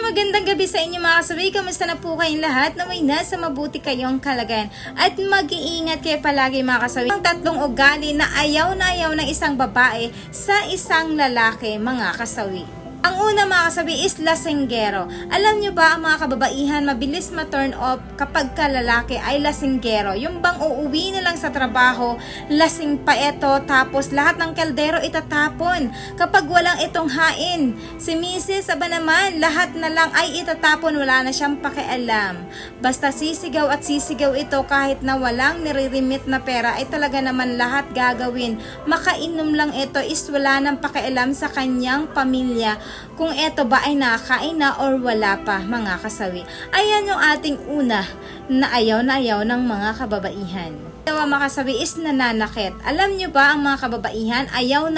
magandang gabi sa inyo mga kasawi. Kamusta na po kayong lahat? Naway nasa mabuti kayong kalagayan. At mag-iingat kayo palagi mga kasawi. Ang tatlong ugali na ayaw ng isang babae sa isang lalaki mga kasawi. Ang una mga kasabi is lasinggero. Alam nyo ba ang mga kababaihan mabilis ma-turn off kapag ka lalaki ay lasinggero? Yung bang uuwi na lang sa trabaho, lasing pa ito, tapos lahat ng kaldero itatapon. Kapag walang itong hain, si Mrs. aba naman, lahat na lang ay itatapon, wala na siyang pakialam. Basta sisigaw at sisigaw ito kahit na walang niririmit na pera ay talaga naman lahat gagawin. Makainom lang ito is wala nang pakialam sa kanyang pamilya kung eto ba ay nakakain na or wala pa mga kasawi. Ayan yung ating una na ayaw ng mga kababaihan. Mga kasawi is nananakit. Alam nyo ba ang mga kababaihan ayaw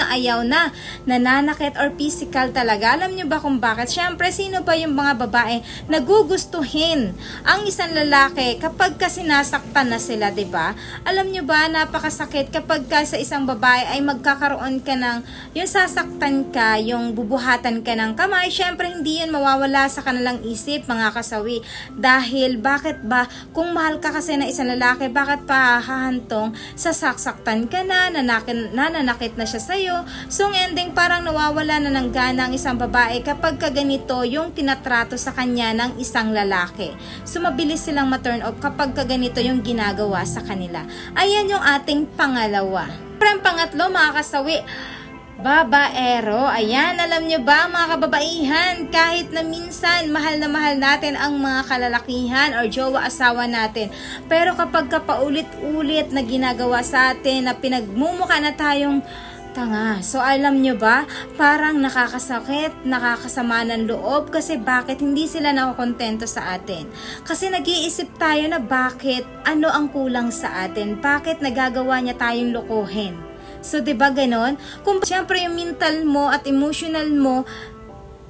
na nananakit or physical talaga? Alam nyo ba kung bakit? Syempre, sino ba yung mga babae nagugustuhin ang isang lalaki kapag ka sinasaktan na sila, diba? Alam nyo ba, napakasakit kapag ka sa isang babae ay magkakaroon ka ng yung sasaktan ka, yung bubuhatan ka ng kamay. Syempre, hindi yun mawawala sa kanilang isip mga kasawi. Dahil bakit ba kung mahal ka kasi ng isang lalaki, bakit pa hantong sasaktan ka na, nananakit na siya sa'yo. So, ang ending parang nawawala na ng gana ang isang babae kapag kaganito yung tinatrato sa kanya ng isang lalaki. So, mabilis silang ma-turn off kapag kaganito yung ginagawa sa kanila. Ayan yung ating pangalawa. Parang pangatlo mga kasawi, babaero. Ayan, alam nyo ba mga kababaihan, kahit na minsan mahal na mahal natin ang mga kalalakihan or jowa asawa natin, pero kapag paulit-ulit na ginagawa sa atin na pinagmumukha na tayong tanga. So alam nyo ba, parang nakakasakit, nakakasama ng loob kasi bakit hindi sila nakokontento sa atin. Kasi nag-iisip tayo na bakit, ano ang kulang sa atin, bakit nagagawa niya tayong lokohin. So, diba ganon? Kung siyempre yung mental mo at emotional mo,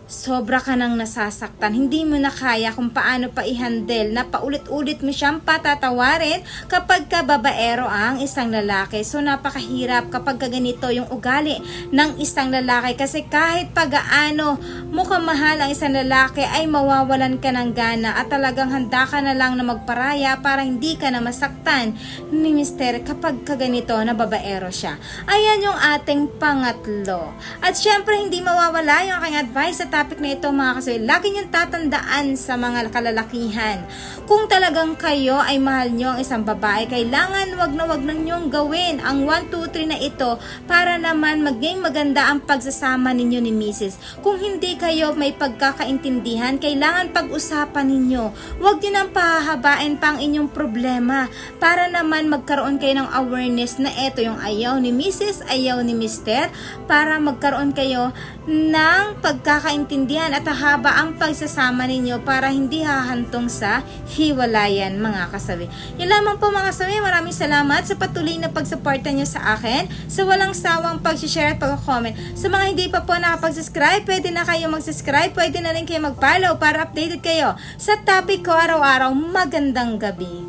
sobra ka nang nasasaktan. Hindi mo na kaya kung paano pa i-handle na paulit-ulit mo siyang patatawarin kapag ka babaero ang isang lalaki. So, napakahirap kapag ganito yung ugali ng isang lalaki kasi kahit pagaano mo kamahal ang isang lalaki ay mawawalan ka ng gana at talagang handa ka na lang na magparaya para hindi ka na masaktan ni mister kapag kaganito na babaero siya. Ayan yung ating pangatlo. At syempre, hindi mawawala yung aking advice sa topic na ito mga kasawi. Lagi niyong tatandaan sa mga kalalakihan. Kung talagang kayo ay mahal niyo ang isang babae, kailangan wag na niyong gawin ang 1, 2, 3 na ito para naman maging maganda ang pagsasama ninyo ni Mrs. Kung hindi kayo may pagkakaintindihan, kailangan pag-usapan ninyo. Wag niyo nang pahahabain pa ang inyong problema para naman magkaroon kayo ng awareness na ito yung ayaw ni Mrs., ayaw ni Mr. para magkaroon kayo ng pagkakaintindihan at haba ang pagsasama ninyo para hindi hahantong sa hiwalayan mga kasawi. Yan lamang po mga kasawi. Maraming salamat sa patuloy na pagsuporta nyo sa akin, sa walang sawang pag-share at pag-comment. Sa mga hindi pa po nakapag-subscribe, pwede na kayo mag-subscribe, pwede na rin kayo mag-follow para updated kayo sa topic ko araw-araw. Magandang gabi.